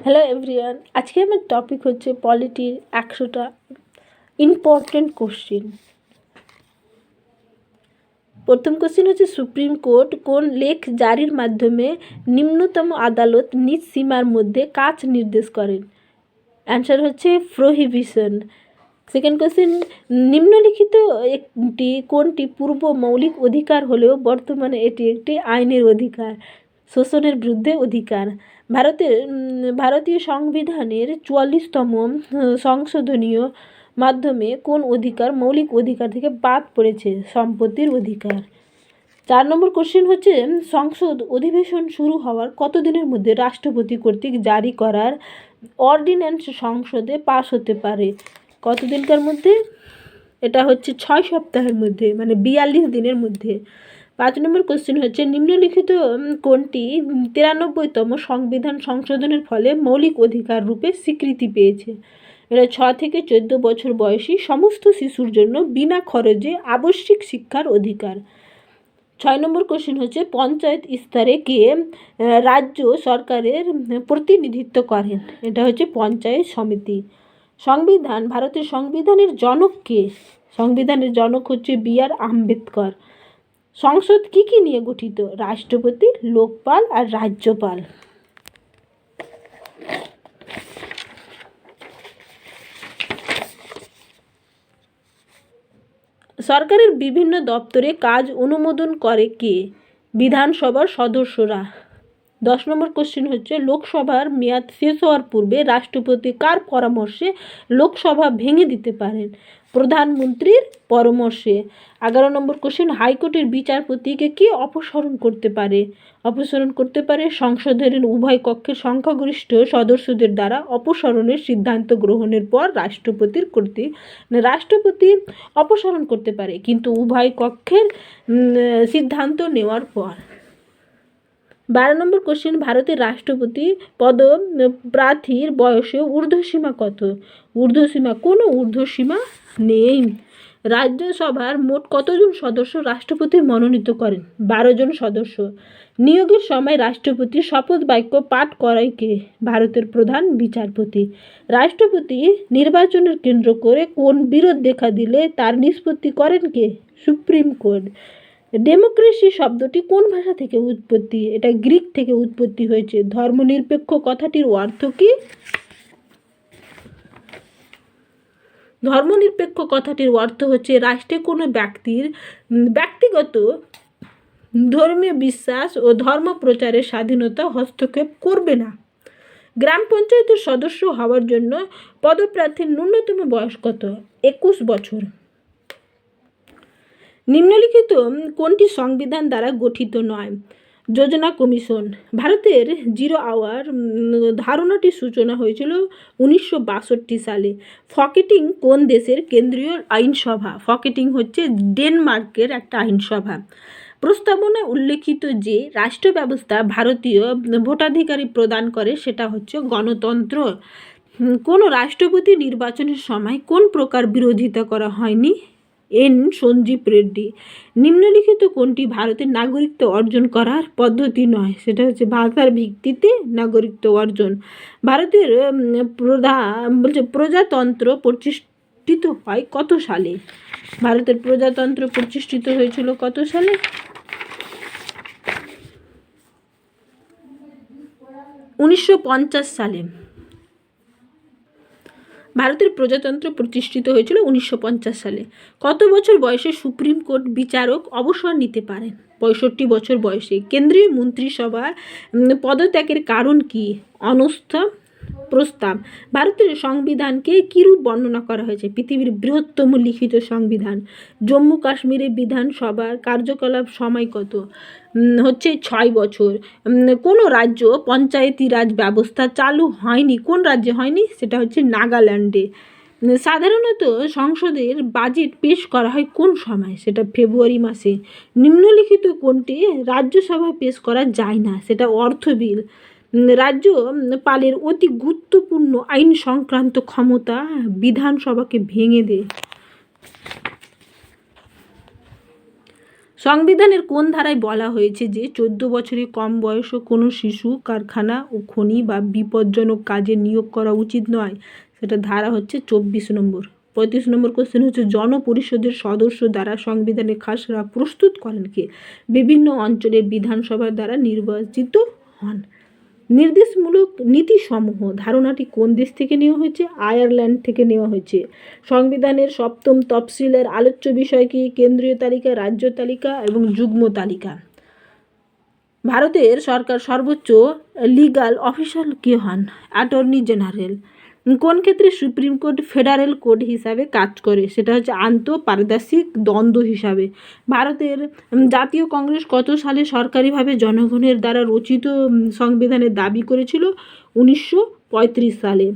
Hello everyone, আজকে আমার topic হচ্ছে পলিটির 100টা ইম্পর্টেন্ট কোশ্চিন। প্রথম কোশ্চিন হচ্ছে, সুপ্রিম কোর্ট কোন লেখ জারির মাধ্যমে নিম্নতম আদালত নিজ সীমার মধ্যে কাজ নির্দেশ করেন? অ্যান্সার হচ্ছে প্রোহিবিশন। সেকেন্ড কোশ্চিন, নিম্নলিখিত কোনটি পূর্ব মৌলিক অধিকার হলেও বর্তমানে এটি একটি আইনের অধিকার? শোষণের বিরুদ্ধে অধিকার। ভারতীয় সংবিধানের 44তম সংশোধনীয় মাধ্যমে কোন অধিকার মৌলিক অধিকার থেকে বাদ পড়েছে? সম্পত্তির অধিকার। 4 নম্বর কোশ্চেন হচ্ছে, সংসদ অধিবেশন শুরু হওয়ার কতদিনের মধ্যে রাষ্ট্রপতি কর্তৃক জারি করার অর্ডিন্যান্স সংসদে পাস হতে পারে? কতদিনকার মধ্যে? এটা হচ্ছে 6 সপ্তাহের মধ্যে, মানে 42 দিনের মধ্যে। 5 নম্বর কোশ্চেন হচ্ছে, নিম্নলিখিত কোনটি 93তম সংবিধান সংশোধনের ফলে মৌলিক অধিকার রূপে স্বীকৃতি পেয়েছে? এটা 6 থেকে 14 বছর বয়সী সমস্ত শিশুর জন্য বিনা খরচে আবশ্যিক শিক্ষার অধিকার। 6 নম্বর কোশ্চেন হচ্ছে, পঞ্চায়েত স্তরে কে রাজ্য সরকারের প্রতিনিধিত্ব করেন? এটা হচ্ছে পঞ্চায়েত সমিতি। ভারতের সংবিধানের জনক কে? সংবিধানের জনক হচ্ছে B.R. আম্বেদকর। সংসদ কি নিয়ে গঠিত? রাষ্ট্রপতি, লোকপাল আর রাজ্যপাল। সরকারের বিভিন্ন দপ্তরে কাজ অনুমোদন করে কে? বিধানসভার সদস্যরা। 10 নম্বর কোশ্চেন হচ্ছে, লোকসভার মেয়াদ শেষ হওয়ার পূর্বে রাষ্ট্রপতি কার পরামর্শে লোকসভা ভেঙে দিতে পারেন? প্রধানমন্ত্রীর পরামর্শে। 11 নম্বর কোশ্চেন, হাইকোর্টের বিচারপতিকে কে অপসারণ করতে পারে? সংসদের উভয় কক্ষের সংখ্যাগরিষ্ঠ সদস্যদের দ্বারা অপসারণের সিদ্ধান্ত গ্রহণের পর রাষ্ট্রপতি অপসারণ করতে পারে, কিন্তু উভয় কক্ষের সিদ্ধান্ত নেওয়ার পর। 12 নম্বর কোশ্চেন, ভারতের রাষ্ট্রপতি পদপ্রার্থীর বয়সে ঊর্ধ্বসীমা কত? কোনো ঊর্ধ্বসীমা নেই। রাজ্যসভার মোট কতজন সদস্য রাষ্ট্রপতি মনোনীত করেন? 12 জন সদস্য। নিয়োগের সময় রাষ্ট্রপতি শপথ বাক্য পাঠ করায় কে? ভারতের প্রধান বিচারপতি। রাষ্ট্রপতি নির্বাচনের কেন্দ্র করে কোন বিরোধ দেখা দিলে তার নিষ্পত্তি করেন কে? Supreme court. ডেমোক্রেসি শব্দটি কোন ভাষা থেকে উৎপত্তি? এটা গ্রিক থেকে উৎপত্তি হয়েছে। ধর্মনিরপেক্ষ কথাটির অর্থ কি? ধর্মনিরপেক্ষ কথাটির অর্থ হচ্ছে রাষ্ট্রে কোনো ব্যক্তির ব্যক্তিগত ধর্মীয় বিশ্বাস ও ধর্ম প্রচারের স্বাধীনতা হস্তক্ষেপ করবে না। গ্রাম পঞ্চায়েতের সদস্য হওয়ার জন্য পদপ্রার্থীর ন্যূনতম বয়স কত? 21 বছর। নিম্নলিখিত কোনটি সংবিধান দ্বারা গঠিত নয়? যোজনা কমিশন। ভারতের 0 আওয়ার ধারণাটির সূচনা হয়েছিল 1962 সালে। ফকেটিং কোন দেশের কেন্দ্রীয় আইনসভা? ফকেটিং হচ্ছে ডেনমার্কের একটা আইনসভা। প্রস্তাবনায় উল্লেখিত যে রাষ্ট্র ব্যবস্থা ভারতীয় ভোটাধিকারী প্রদান করে সেটা হচ্ছে গণতন্ত্র। কোনো রাষ্ট্রপতি নির্বাচনের সময় কোন প্রকার বিরোধিতা করা হয়নি? সঞ্জীব রেড্ডি। নিম্নলিখিত কোনটি ভারতের নাগরিকত্ব অর্জন করার পদ্ধতি নয়? সেটা হচ্ছে ভাষার ভিত্তিতে নাগরিকত্ব অর্জন। ভারতের প্রজাতন্ত্র প্রতিষ্ঠিত হয় কত সালে? ভারতের প্রজাতন্ত্র প্রতিষ্ঠিত হয়েছিল কত সালে? 1950 সালে। ভারতের প্রজাতন্ত্র প্রতিষ্ঠিত হয়েছিল 1950 সালে। কত বছর বয়সে সুপ্রিম কোর্ট বিচারক অবসর নিতে পারেন? 65 বছর বয়সে। কেন্দ্রীয় মন্ত্রিসভার পদত্যাগের কারণ কি? অনাস্থা প্রস্তাব। ভারতের সংবিধানকে কিরূপ বর্ণনা করা হয়েছে? পৃথিবীর বৃহত্তম লিখিত সংবিধান। জম্মু কাশ্মীরের বিধানসভার কার্যকলাপ সময় কত? হচ্ছে 6 বছর। কোনো রাজ্য পঞ্চায়েতি রাজ ব্যবস্থা চালু হয়নি? কোন রাজ্যে হয়নি? সেটা হচ্ছে নাগাল্যান্ডে। সাধারণত সংসদের বাজেট পেশ করা হয় কোন সময়? সেটা ফেব্রুয়ারি মাসে। নিম্নলিখিত কোনটি রাজ্যসভায় পেশ করা যায় না? সেটা অর্থ বিল। রাজ্যপালের অতি গুরুত্বপূর্ণ আইন সংক্রান্ত ক্ষমতা বিধানসভাকে ভেঙে দেয়। সংবিধানের কোন ধারায় বলা হয়েছে যে 14 বছরের কম বয়সী কোনো শিশু কারখানা ও খনি বা বিপজ্জনক কাজে নিয়োগ করা উচিত নয়? সেটা ধারা হচ্ছে 24 নম্বর। 35 নম্বর কোশ্চেন হচ্ছে জনপরিষদের সদস্য দ্বারা সংবিধানের খাসড়া প্রস্তুত করেন কে? বিভিন্ন অঞ্চলের বিধানসভার দ্বারা নির্বাচিত হন। নির্দেশমূলক নীতিসমূহ ধারণাটি কোন দেশ থেকে নেওয়া হয়েছে? আয়ারল্যান্ড থেকে নেওয়া হয়েছে। সংবিধানের সপ্তম তফসিলের আলোচ্য বিষয় কি? কেন্দ্রীয় তালিকা, রাজ্য তালিকা এবং যুগ্ম তালিকা। ভারতের সরকার সর্বোচ্চ লিগাল অফিসার কে হন? Attorney general. কোন ক্ষেত্রে সুপ্রিম কোর্ট ফেডারেল কোর্ট হিসাবে কাজ করে? সেটা হচ্ছে আন্তঃপারদাসিক দ্বন্দ্ব হিসাবে। ভারতের জাতীয় কংগ্রেস কত সালে সরকারিভাবে জনগণের দ্বারা রচিত সংবিধানের দাবি করেছিল? 1935 সালে।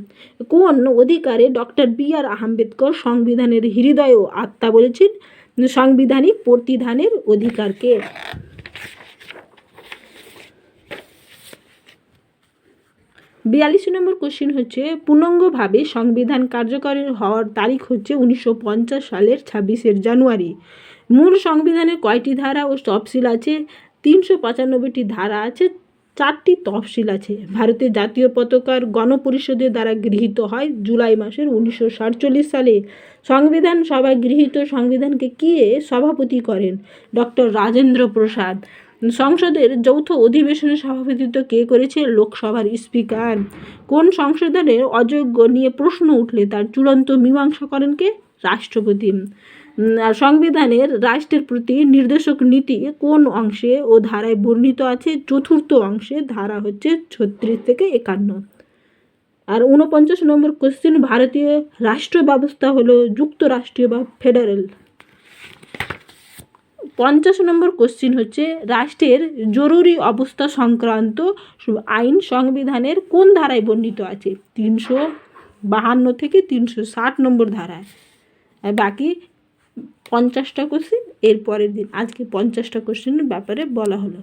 কোন অধিকারে ডক্টর বি.আর. আম্বেদকর সংবিধানের হৃদয় ও আত্মা বলেছেন? সাংবিধানিক প্রতিধানের অধিকারকে। 42 নম্বর কোশ্চিন হচ্ছে পূর্ণাঙ্গভাবে সংবিধান কার্যকর হওয়ার তারিখ হচ্ছে 1950 সালের 26 জানুয়ারি। মূল সংবিধানের কয়টি ধারা ও তফসিল আছে? 395টি ধারা আছে, 4টি তফসিল আছে। ভারতের জাতীয় পতাকার গণপরিষদের দ্বারা গৃহীত হয় জুলাই মাসের 1947 সালে। সংবিধান সভায় গৃহীত সংবিধানকে কে সভাপতি করেন? ডক্টর রাজেন্দ্র প্রসাদ। সংসদের যৌথ অধিবেশনে সভাপতিত্ব কে করেছে? লোকসভার স্পিকার। কোন সংশোধনের অযোগ্য নিয়ে প্রশ্ন উঠলে তার চূড়ান্ত মীমাংসা করেন কে? রাষ্ট্রপতি। আর সংবিধানের রাষ্ট্রের প্রতি নির্দেশক নীতি কোন অংশে ও ধারায় বর্ণিত আছে? চতুর্থ অংশে, ধারা হচ্ছে 36 থেকে 51। আর 49 নম্বর কোশ্চেন ভারতীয় রাষ্ট্র ব্যবস্থা হলো যুক্তরাষ্ট্রীয় বা ফেডারেল। 50 নম্বর কোশ্চিন হচ্ছে রাষ্ট্রের জরুরি অবস্থা সংক্রান্ত আইন সংবিধানের কোন ধারায় বর্ণিত আছে? 352 থেকে 360 নম্বর ধারায়। আর বাকি 50টা কোশ্চিন এর পরের দিন। আজকে 50টা কোশ্চিনের ব্যাপারে বলা হলো।